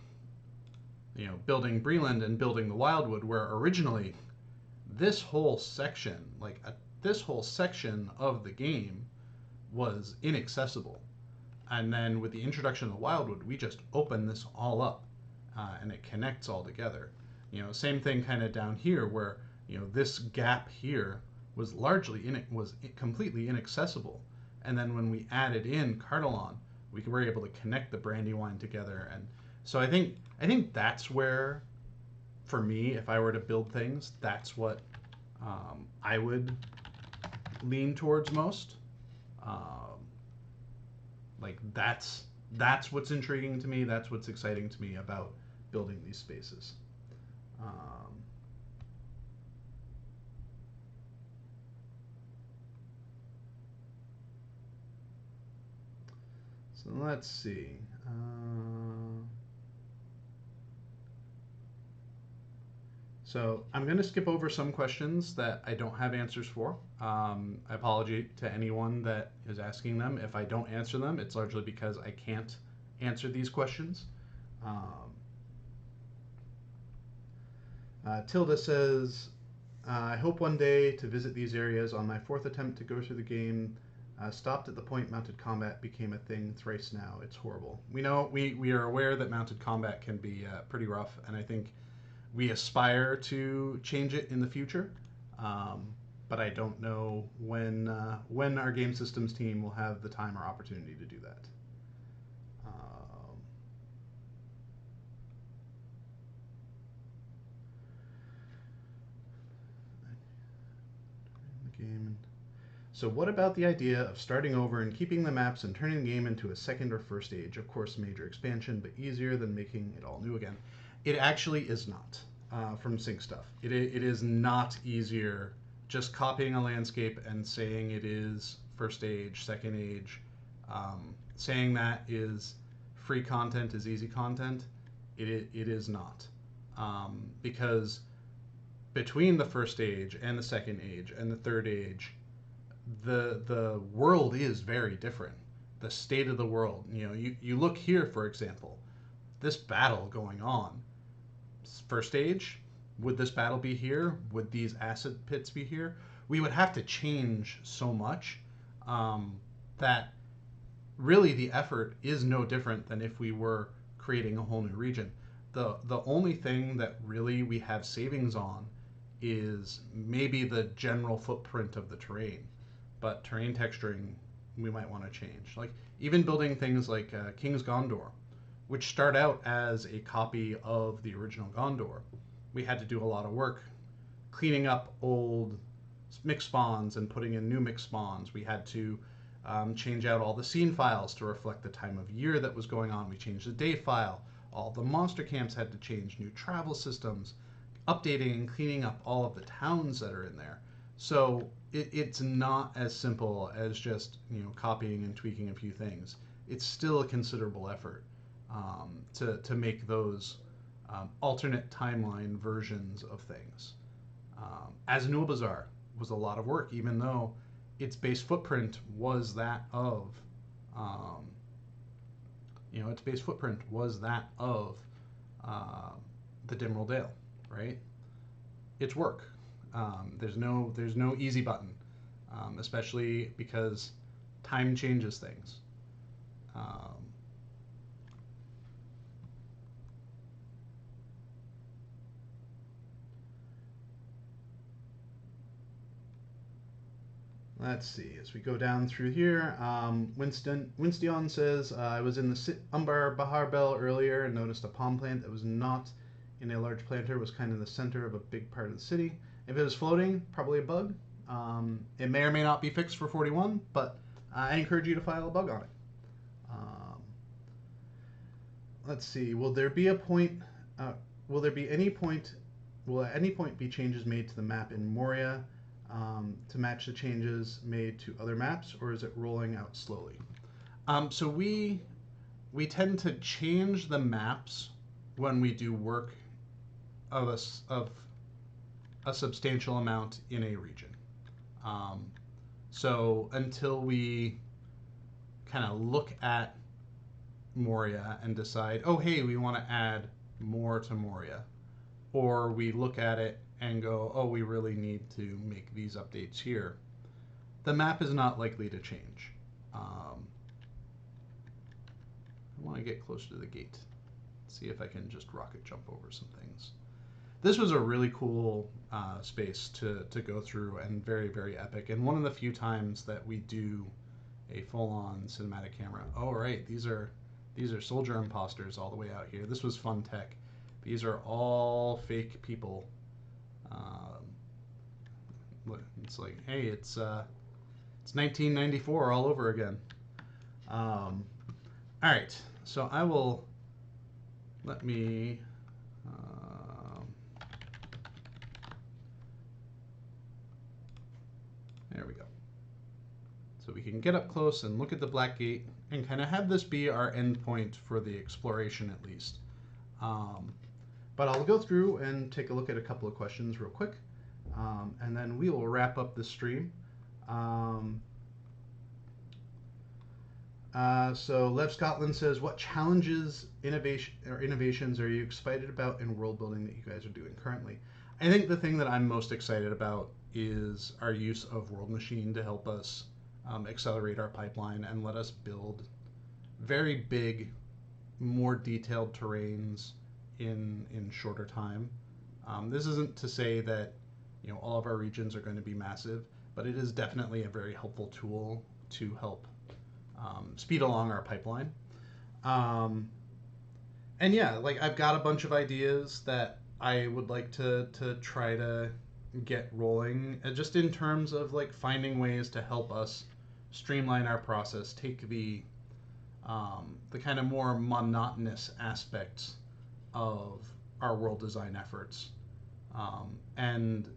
building Breland and building the Wildwood, where originally this whole section, this whole section of the game was inaccessible. And then with the introduction of the Wildwood, we just open this all up, and it connects all together. Same thing kind of down here where, this gap here was completely inaccessible. And then when we added in Cardelon, we were able to connect the Brandywine together. And so I think that's where, for me, if I were to build things, that's what I would lean towards most. That's what's intriguing to me. That's what's exciting to me about building these spaces. So let's see. So I'm going to skip over some questions that I don't have answers for. I apologize to anyone that is asking them. If I don't answer them, it's largely because I can't answer these questions. Tilda says, I hope one day to visit these areas. On my 4th attempt to go through the game, stopped at the point mounted combat became a thing thrice now. It's horrible. We know, we are aware that mounted combat can be pretty rough, and I think we aspire to change it in the future, but I don't know when our game systems team will have the time or opportunity to do that. So what about the idea of starting over and keeping the maps and turning the game into a second or first age? Of course, major expansion, but easier than making it all new again. It actually is not, from Sync Stuff. It is not easier just copying a landscape and saying it is first age, second age. Saying that is free content is easy content. It is not. Because between the first age and the second age and the third age, the world is very different. The state of the world. You look here, for example, this battle going on. First age, would this battle be here? Would these acid pits be here? We would have to change so much that really the effort is no different than if we were creating a whole new region. The only thing that really we have savings on is maybe the general footprint of the terrain, but terrain texturing we might want to change. Like even building things like King's Gondor, which start out as a copy of the original Gondor. We had to do a lot of work cleaning up old mix spawns and putting in new mix spawns. We had to change out all the scene files to reflect the time of year that was going on. We changed the day file. All the monster camps had to change, new travel systems, updating and cleaning up all of the towns that are in there. So it's not as simple as just copying and tweaking a few things. It's still a considerable effort to make those alternate timeline versions of things. As Nul Bazaar was a lot of work, even though its base footprint was that of the Dimral Dale, right? It's work. There's no easy button, especially because time changes things. Let's see, as we go down through here, Winston says, I was in the Umbar Bahar Bell earlier and noticed a palm plant that was not in a large planter, was kind of in the center of a big part of the city. If it was floating, probably a bug. It may or may not be fixed for 41, but I encourage you to file a bug on it. let's see. Will there be a point? Will there be any point? Will at any point be changes made to the map in Moria to match the changes made to other maps, or is it rolling out slowly? So we tend to change the maps when we do work of a substantial amount in a region. So until we kind of look at Moria and decide, oh, hey, we want to add more to Moria, or we look at it and go, oh, we really need to make these updates here, the map is not likely to change. I want to get closer to the gate, see if I can just rocket jump over some things. This was a really cool space to go through, and very, very epic, and one of the few times that we do a full-on cinematic camera. Oh, right, these are soldier imposters all the way out here. This was fun tech. These are all fake people. It's like, hey, it's 1994 all over again. All right, so I will let me. There we go. So we can get up close and look at the Black Gate and kind of have this be our endpoint for the exploration at least. But I'll go through and take a look at a couple of questions real quick, and then we will wrap up the stream. So Lev Scotland says, what challenges, innovations are you excited about in world building that you guys are doing currently? I think the thing that I'm most excited about is our use of World Machine to help us accelerate our pipeline and let us build very big, more detailed terrains in shorter time. This isn't to say that all of our regions are going to be massive, but it is definitely a very helpful tool to help speed along our pipeline. And yeah, like I've got a bunch of ideas that I would like to try to get rolling, just in terms of like finding ways to help us streamline our process, take the kind of more monotonous aspects of our world design efforts, and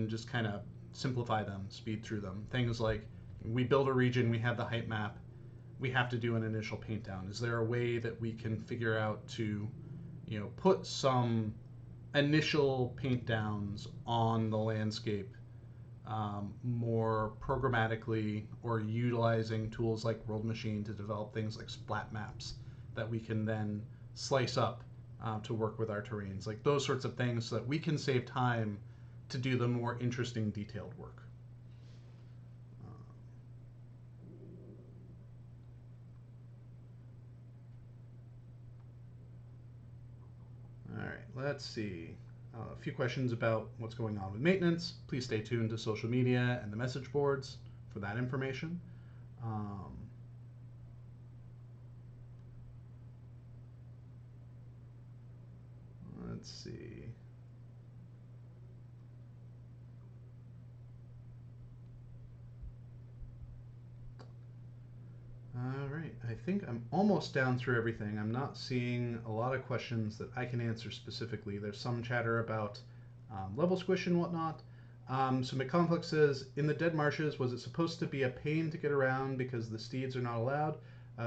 just kind of simplify them, speed through them. Things like, we build a region, we have the height map, we have to do an initial paint down. Is there a way that we can figure out to put some initial paint downs on the landscape more programmatically, or utilizing tools like World Machine to develop things like splat maps that we can then slice up to work with our terrains, like those sorts of things, so that we can save time to do the more interesting detailed work. All right, let's see. A few questions about what's going on with maintenance. Please stay tuned to social media and the message boards for that information. Let's see. All right, I think I'm almost down through everything. I'm not seeing a lot of questions that I can answer specifically. There's some chatter about level squish and whatnot. So McConflict says, in the Dead Marshes, was it supposed to be a pain to get around because the steeds are not allowed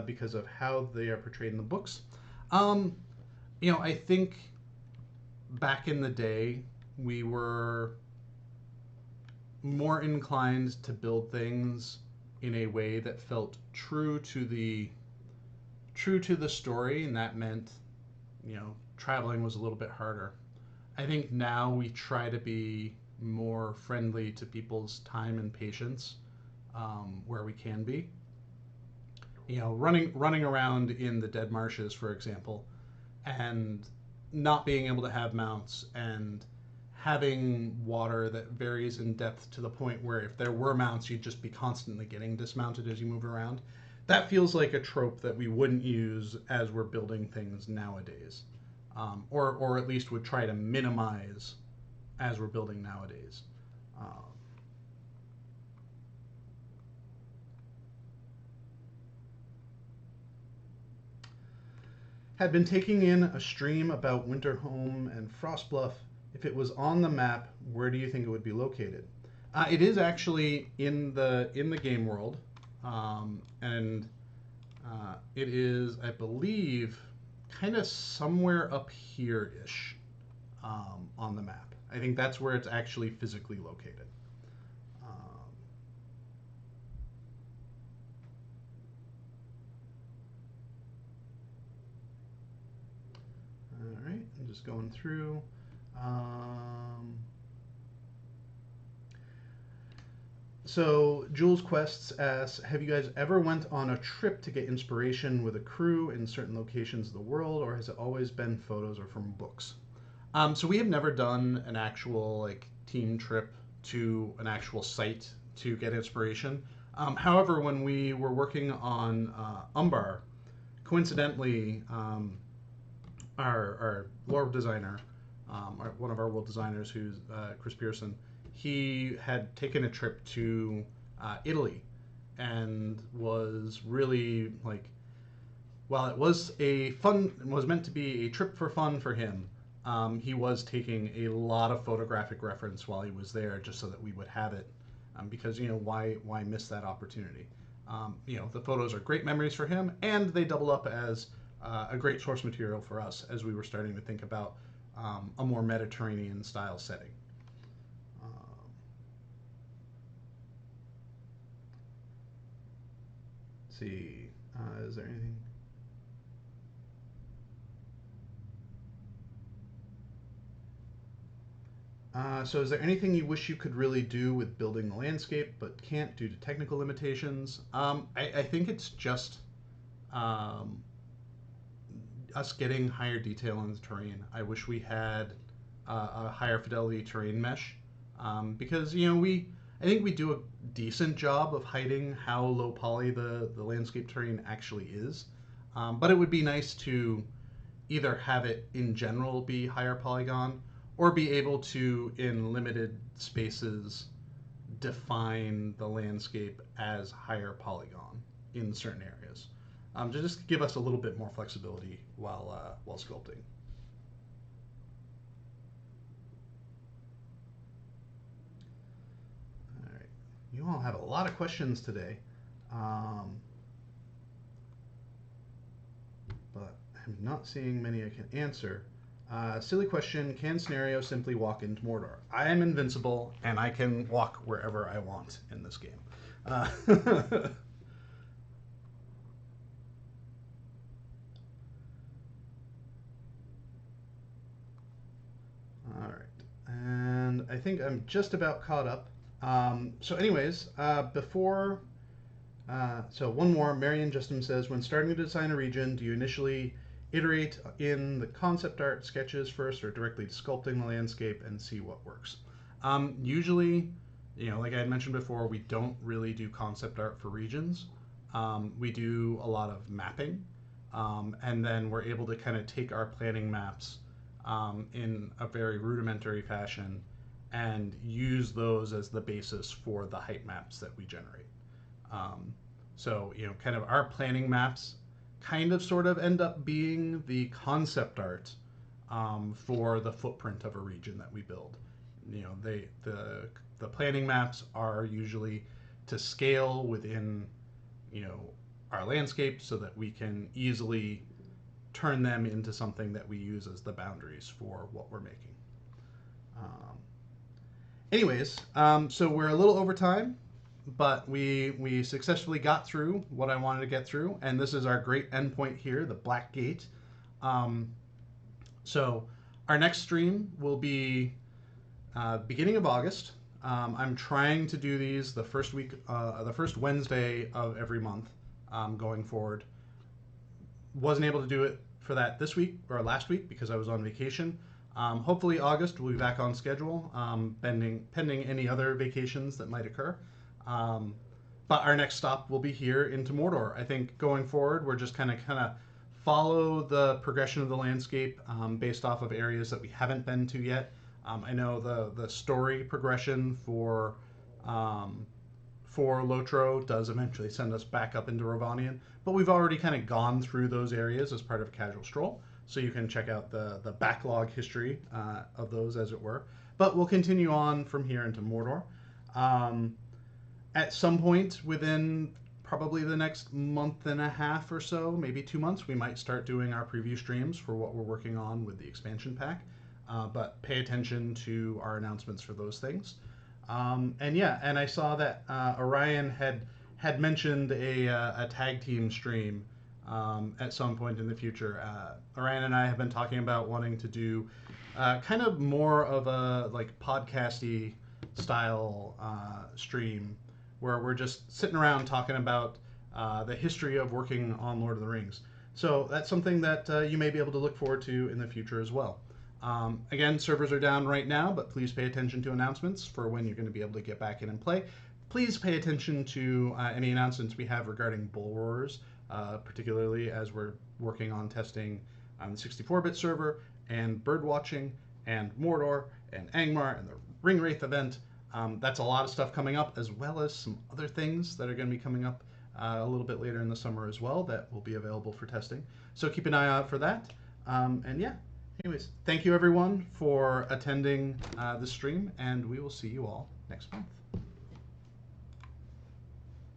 because of how they are portrayed in the books? I think back in the day, we were more inclined to build things in a way that felt true to the story, and that meant traveling was a little bit harder. I think now we try to be more friendly to people's time and patience where we can be. Running around in the Dead Marshes, for example, and not being able to have mounts, and having water that varies in depth to the point where if there were mounts, you'd just be constantly getting dismounted as you move around. That feels like a trope that we wouldn't use as we're building things nowadays, or at least would try to minimize as we're building nowadays. Had been taking in a stream about Winterhome and Frostbluff. If it was on the map, where do you think it would be located? It is actually in the game world, and it is, I believe, kind of somewhere up here-ish on the map. I think that's where it's actually physically located. All right, I'm just going through. Um, So Jules Quests asks, have you guys ever went on a trip to get inspiration with a crew in certain locations of the world, or has it always been photos or from books? So we have never done an actual like team trip to an actual site to get inspiration. However, when we were working on Umbar, coincidentally, our lore designer, one of our world designers, who's Chris Pearson, he had taken a trip to Italy and was really like, while it was meant to be a trip for fun for him. He was taking a lot of photographic reference while he was there, just so that we would have it, because why miss that opportunity? The photos are great memories for him, and they double up as a great source material for us as we were starting to think about a more Mediterranean style setting. Let's see, is there anything? So is there anything you wish you could really do with building the landscape but can't due to technical limitations? I think it's just um, us getting higher detail in the terrain. I wish we had a higher fidelity terrain mesh, because I think we do a decent job of hiding how low poly the landscape terrain actually is. But it would be nice to either have it in general be higher polygon, or be able to, in limited spaces, define the landscape as higher polygon in certain areas, to just give us a little bit more flexibility while sculpting. All right, you all have a lot of questions today, um, but I'm not seeing many I can answer. Silly question, can Scenario simply walk into Mordor? I am invincible, and I can walk wherever I want in this game. All right, and I think I'm just about caught up. So, anyways, so one more. Marion Justin says, when starting to design a region, do you initially iterate in the concept art sketches first, or directly sculpting the landscape and see what works? Usually, like I had mentioned before, we don't really do concept art for regions. We do a lot of mapping, and then we're able to kind of take our planning maps in a very rudimentary fashion and use those as the basis for the height maps that we generate. So, kind of our planning maps kind of sort of end up being the concept art for the footprint of a region that we build. The planning maps are usually to scale within, you know, our landscape, so that we can easily turn them into something that we use as the boundaries for what we're making. Um, so we're a little over time, but we successfully got through what I wanted to get through, and this is our great endpoint here, the Black Gate. Um, so our next stream will be beginning of August. I'm trying to do these the first Wednesday of every month going forward. Wasn't able to do it for that this week or last week because I was on vacation. Hopefully August we'll be back on schedule, pending any other vacations that might occur. But our next stop will be here into Mordor. I think going forward we're just kind of follow the progression of the landscape based off of areas that we haven't been to yet. I know the story progression for LOTRO does eventually send us back up into Rovanian, but we've already kind of gone through those areas as part of Casual Stroll, so you can check out the backlog history of those, as it were. But we'll continue on from here into Mordor. At some point within probably the next month and a half or so, maybe 2 months, we might start doing our preview streams for what we're working on with the expansion pack. But pay attention to our announcements for those things. And yeah, and I saw that Orion had mentioned a tag team stream at some point in the future. Orion and I have been talking about wanting to do kind of more of a like podcasty style stream where we're just sitting around talking about the history of working on Lord of the Rings. So that's something that you may be able to look forward to in the future as well. Again, servers are down right now, but please pay attention to announcements for when you're going to be able to get back in and play. Please pay attention to any announcements we have regarding Bull Roars, particularly as we're working on testing the 64-bit server and birdwatching and Mordor and Angmar and the Ringwraith event. That's a lot of stuff coming up, as well as some other things that are going to be coming up a little bit later in the summer as well that will be available for testing. So keep an eye out for that. And yeah, anyways, thank you everyone for attending this stream, and we will see you all next month.